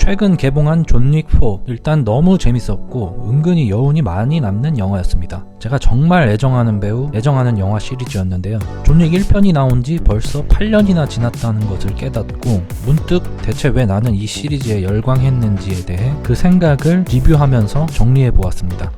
최근 개봉한 존 윅 4, 일단 너무 재밌었고 은근히 여운이 많이 남는 영화였습니다. 제가 정말 애정하는 배우, 애정하는 영화 시리즈였는데요. 존 윅 1편이 나온 지 벌써 8년이나 지났다는 것을 깨닫고 문득 대체 왜 나는 이 시리즈에 열광했는지에 대해 그 생각을 리뷰하면서 정리해보았습니다.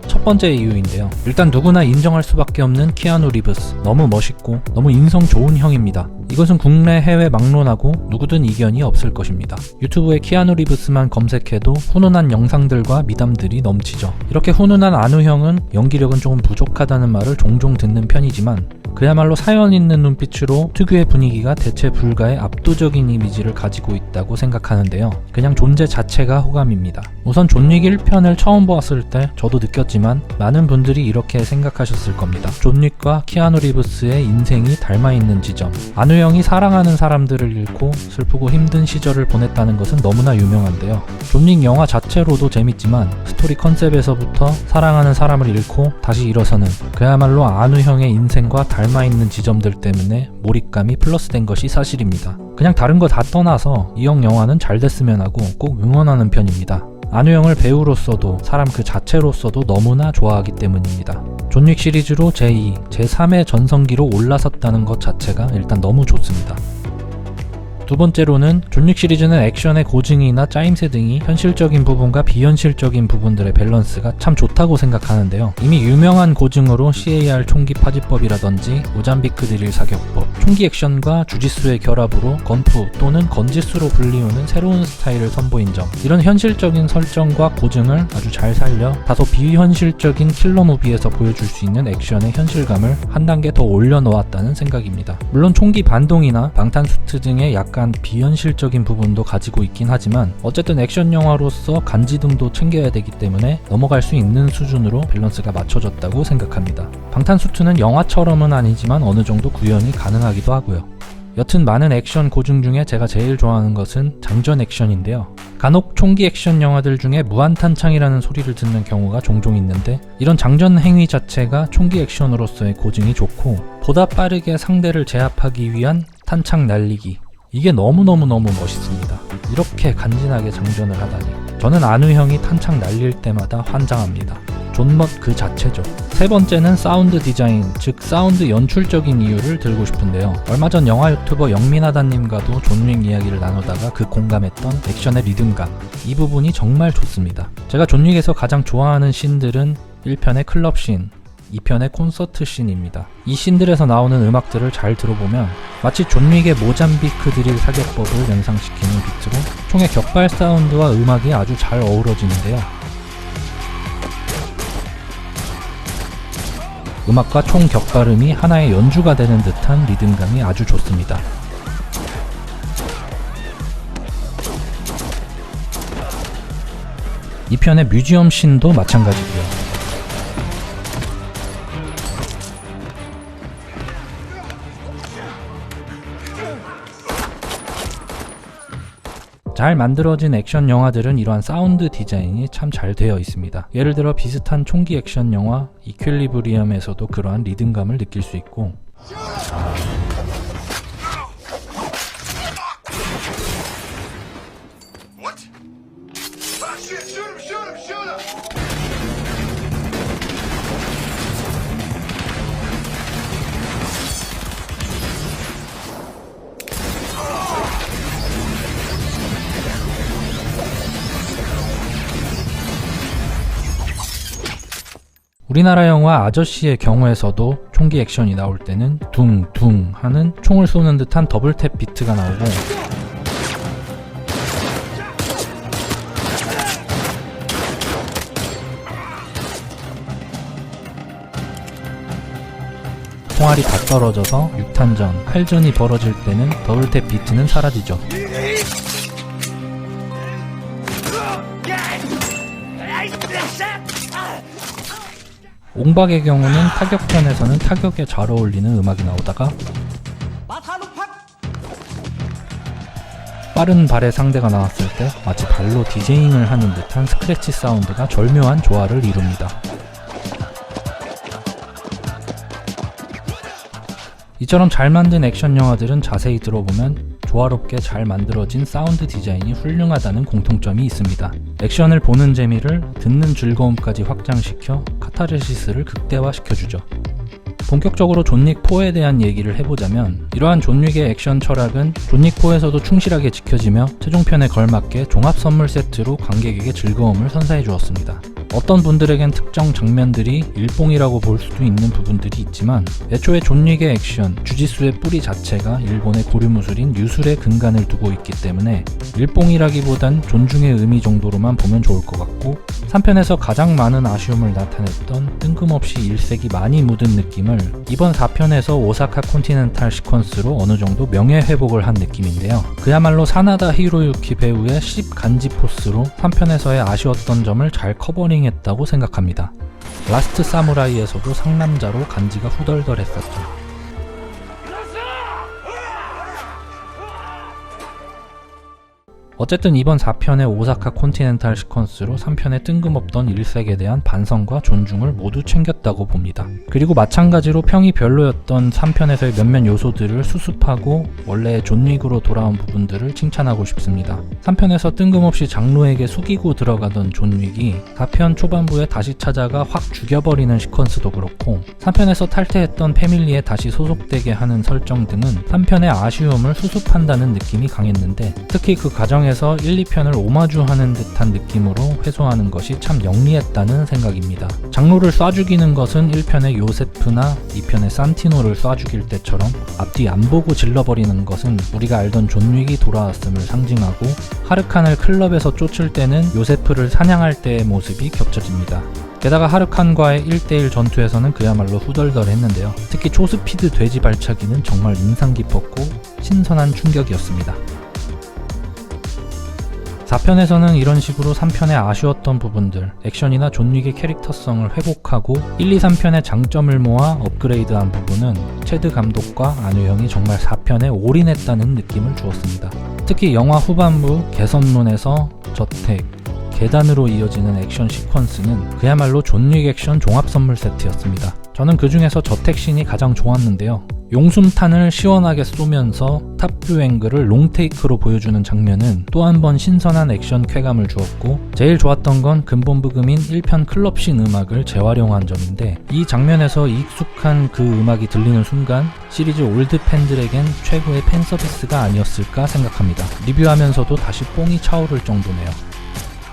첫 번째 이유인데요. 일단 누구나 인정할 수밖에 없는 키아누 리브스. 너무 멋있고 너무 인성 좋은 형입니다. 이것은 국내 해외 막론하고 누구든 이견이 없을 것입니다. 유튜브에 키아누 리브스만 검색해도 훈훈한 영상들과 미담들이 넘치죠. 이렇게 훈훈한 아누 형은 연기력은 조금 부족하다는 말을 종종 듣는 편이지만 그야말로 사연 있는 눈빛으로 특유의 분위기가 대체 불가의 압도적인 이미지를 가지고 있다고 생각하는데요. 그냥 존재 자체가 호감입니다. 우선 존 윅 1편을 처음 보았을 때 저도 느꼈지만 많은 분들이 이렇게 생각하셨을 겁니다. 존 윅과 키아누 리브스의 인생이 닮아있는 지점. 아누 형이 사랑하는 사람들을 잃고 슬프고 힘든 시절을 보냈다는 것은 너무나 유명한데요. 존 윅 영화 자체로도 재밌지만 스토리 컨셉에서부터 사랑하는 사람을 잃고 다시 일어서는 그야말로 아누 형의 인생과 닮아있는 지점들 때문에 몰입감이 플러스된 것이 사실입니다. 그냥 다른 거 다 떠나서 이 형 영화는 잘 됐으면 하고 꼭 응원하는 편입니다. 아누 형을 배우로서도 사람 그 자체로서도 너무나 좋아하기 때문입니다. 존 윅 시리즈로 제2, 제3의 전성기로 올라섰다는 것 자체가 일단 너무 좋습니다. 두 번째로는 존 윅 시리즈는 액션의 고증이나 짜임새 등이 현실적인 부분과 비현실적인 부분들의 밸런스가 참 좋다고 생각하는데요. 이미 유명한 고증으로 CAR 총기 파지법이라든지 모잠비크 드릴 사격법, 총기 액션과 주짓수의 결합으로 건프 또는 건지수로 불리우는 새로운 스타일을 선보인 점, 이런 현실적인 설정과 고증을 아주 잘 살려 다소 비현실적인 킬러 무비에서 보여줄 수 있는 액션의 현실감을 한 단계 더 올려놓았다는 생각입니다. 물론 총기 반동이나 방탄수트 등의 약간 비현실적인 부분도 가지고 있긴 하지만 어쨌든 액션 영화로서 간지등도 챙겨야 되기 때문에 넘어갈 수 있는 수준으로 밸런스가 맞춰졌다고 생각합니다. 방탄수트는 영화처럼은 아니지만 어느 정도 구현이 가능하기도 하고요. 여튼 많은 액션 고증 중에 제가 제일 좋아하는 것은 장전 액션인데요. 간혹 총기 액션 영화들 중에 무한탄창이라는 소리를 듣는 경우가 종종 있는데 이런 장전 행위 자체가 총기 액션으로서의 고증이 좋고 보다 빠르게 상대를 제압하기 위한 탄창 날리기, 이게 너무너무 멋있습니다. 이렇게 간지나게 장전을 하다니. 저는 아누 형이 탄창 날릴 때마다 환장합니다. 존멋 그 자체죠. 세 번째는 사운드 디자인, 즉 사운드 연출적인 이유를 들고 싶은데요. 얼마 전 영화 유튜버 영민하다님과도 존 윅 이야기를 나누다가 그 공감했던 액션의 리듬감, 이 부분이 정말 좋습니다. 제가 존 윅에서 가장 좋아하는 씬들은 1편의 클럽 씬, 2편의 콘서트 씬입니다. 이 씬들에서 나오는 음악들을 잘 들어보면 마치 존 윅의 모잠비크 드릴 사격법을 연상시키는 비트로 총의 격발 사운드와 음악이 아주 잘 어우러지는데요. 음악과 총 격발음이 하나의 연주가 되는 듯한 리듬감이 아주 좋습니다. 이 편의 뮤지엄 씬도 마찬가지고요. 잘 만들어진 액션 영화들은 이러한 사운드 디자인이 참 잘 되어 있습니다. 예를 들어 비슷한 총기 액션 영화 이퀄리브리엄에서도 그러한 리듬감을 느낄 수 있고, 우리나라 영화 아저씨의 경우에서도 총기 액션이 나올 때는 둥둥 하는 총을 쏘는 듯한 더블탭 비트가 나오고, 총알이 다 떨어져서 육탄전, 칼전이 벌어질 때는 더블탭 비트는 사라지죠. 옹박의 경우는 타격편에서는 타격에 잘 어울리는 음악이 나오다가 빠른 발의 상대가 나왔을 때 마치 발로 디제잉을 하는 듯한 스크래치 사운드가 절묘한 조화를 이룹니다. 이처럼 잘 만든 액션 영화들은 자세히 들어보면 조화롭게 잘 만들어진 사운드 디자인이 훌륭하다는 공통점이 있습니다. 액션을 보는 재미를 듣는 즐거움까지 확장시켜 카타르시스를 극대화시켜주죠. 본격적으로 존 윅 4에 대한 얘기를 해보자면 이러한 존 윅의 액션 철학은 존 윅 4에서도 충실하게 지켜지며 최종편에 걸맞게 종합 선물 세트로 관객에게 즐거움을 선사해 주었습니다. 어떤 분들에겐 특정 장면들이 일봉이라고 볼 수도 있는 부분들이 있지만 애초에 존 윅의 액션, 주짓수의 뿌리 자체가 일본의 고류무술인 유술의 근간을 두고 있기 때문에 일봉이라기보단 존중의 의미 정도로만 보면 좋을 것 같고 3편에서 가장 많은 아쉬움을 나타냈던 뜬금없이 일색이 많이 묻은 느낌을 이번 4편에서 오사카 콘티넨탈 시퀀스로 어느 정도 명예회복을 한 느낌인데요. 그야말로 사나다 히로유키 배우의 10 간지 포스로 3편에서의 아쉬웠던 점을 잘 커버링했다고 생각합니다. 라스트 사무라이에서도 상남자로 간지가 후덜덜했었죠. 어쨌든 이번 4편의 오사카 콘티넨탈 시퀀스로 3편의 뜬금없던 일색에 대한 반성과 존중을 모두 챙겼다고 봅니다. 그리고 마찬가지로 평이 별로였던 3편에서의 몇몇 요소들을 수습하고 원래의 존 윅으로 돌아온 부분들을 칭찬하고 싶습니다. 3편에서 뜬금없이 장로에게 속이고 들어가던 존 윅이 4편 초반부에 다시 찾아가 확 죽여버리는 시퀀스도 그렇고 3편에서 탈퇴했던 패밀리에 다시 소속되게 하는 설정 등은 3편의 아쉬움을 수습한다는 느낌이 강했는데 특히 그 과정에서 1, 2편을 오마주하는 듯한 느낌으로 회수하는 것이 참 영리했다는 생각입니다. 장로를 쏴 죽이는 것은 1편의 요세프나 2편의 산티노를 쏴 죽일 때처럼 앞뒤 안 보고 질러버리는 것은 우리가 알던 존 윅이 돌아왔음을 상징하고 하르칸을 클럽에서 쫓을 때는 요세프를 사냥할 때의 모습이 겹쳐집니다. 게다가 하르칸과의 1대1 전투에서는 그야말로 후덜덜했는데요. 특히 초스피드 돼지 발차기는 정말 인상 깊었고 신선한 충격이었습니다. 4편에서는 이런 식으로 3편의 아쉬웠던 부분들, 액션이나 존 윅의 캐릭터성을 회복하고 1, 2, 3편의 장점을 모아 업그레이드한 부분은 체드 감독과 안우형이 정말 4편에 올인했다는 느낌을 주었습니다. 특히 영화 후반부 개선문에서 저택, 계단으로 이어지는 액션 시퀀스는 그야말로 존 윅 액션 종합 선물 세트였습니다. 저는 그 중에서 저택신이 가장 좋았는데요. 용숨탄을 시원하게 쏘면서 탑뷰 앵글을 롱테이크로 보여주는 장면은 또 한 번 신선한 액션 쾌감을 주었고 제일 좋았던 건 근본 부금인 1편 클럽신 음악을 재활용한 점인데 이 장면에서 익숙한 그 음악이 들리는 순간 시리즈 올드 팬들에겐 최고의 팬서비스가 아니었을까 생각합니다. 리뷰하면서도 다시 뽕이 차오를 정도네요.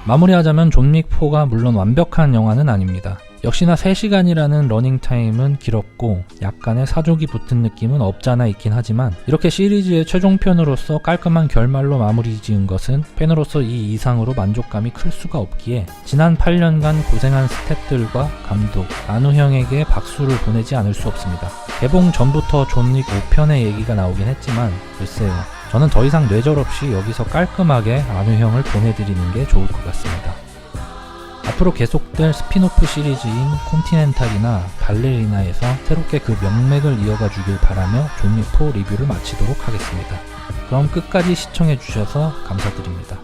마무리하자면 존 윅 4가 물론 완벽한 영화는 아닙니다. 역시나 3시간이라는 러닝타임은 길었고 약간의 사족이 붙은 느낌은 없잖아 있긴 하지만 이렇게 시리즈의 최종편으로서 깔끔한 결말로 마무리 지은 것은 팬으로서 이 이상으로 만족감이 클 수가 없기에 지난 8년간 고생한 스태프들과 감독, 안우형에게 박수를 보내지 않을 수 없습니다. 개봉 전부터 존 윅 5편의 얘기가 나오긴 했지만 글쎄요. 저는 더 이상 뇌절없이 여기서 깔끔하게 안우형을 보내드리는 게 좋을 것 같습니다. 앞으로 계속될 스피노프 시리즈인 콘티넨탈이나 발레리나에서 새롭게 그 명맥을 이어가 주길 바라며 존 윅 4 리뷰를 마치도록 하겠습니다. 그럼 끝까지 시청해주셔서 감사드립니다.